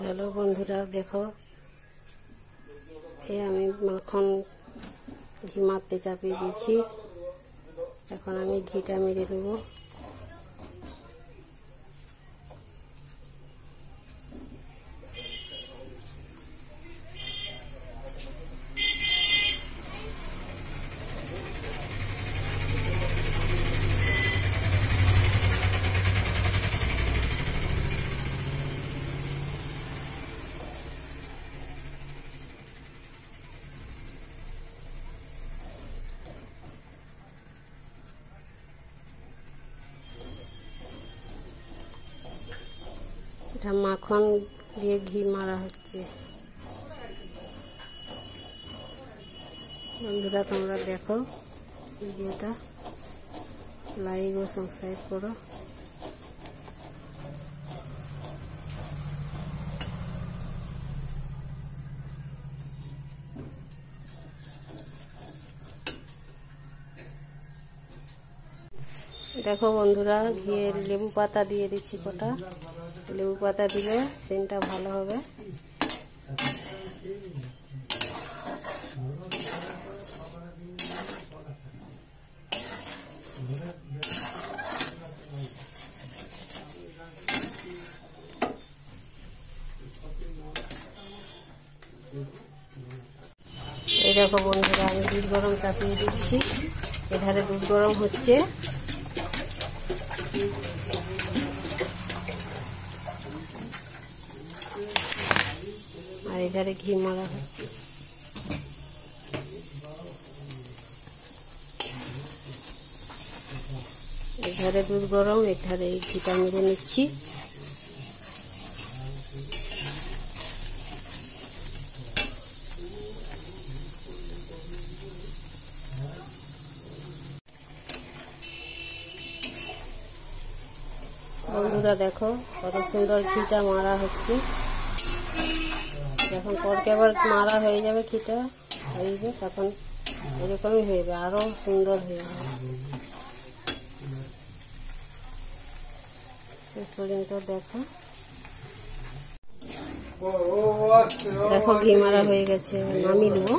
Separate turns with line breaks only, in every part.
Hello बंधुरा देखो ये आमी माखन घी मारते चापिए दिएछि एखन आमी घीटा मेरे नेब। এটা মাখন দিয়ে ঘি মারা হচ্ছে। বন্ধুরা তোমরা দেখো ভিডিওটা, লাইক ও সাবস্ক্রাইব করো। देखो बंधुरा घिए लेबू पाता दिए दिच्छी कटा, लेबू पाता दिले सेंटा भालो होबे। এই দেখো বন্ধুরা আমি দুধ গরম চাপিয়ে দিচ্ছি, এধারে দুধ গরম হচ্ছে। আর এধারে ঘি মারা হচ্ছে। এধারে দুধ গরম, এধারে ঘিটা মেরে নিচ্ছি। বন্ধুরা দেখো কত সুন্দর ঘিটা মারা হচ্ছে। যখন পরকে আবার মারা হয়ে যাবে ঘিটা হয়ে যাবে তখন এরকমই হয়ে যাবে, আরো সুন্দর হয়ে যাবে। শেষ পর্যন্ত দেখো, দেখো ঘি মারা হয়ে গেছে, নামিয়ে নেবো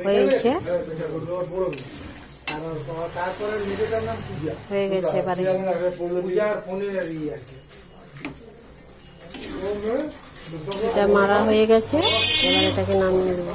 হয়েছে হয়ে গেছে। এবারে এটা মারা হয়ে গেছে, এবার এটাকে নামিয়ে দেবো।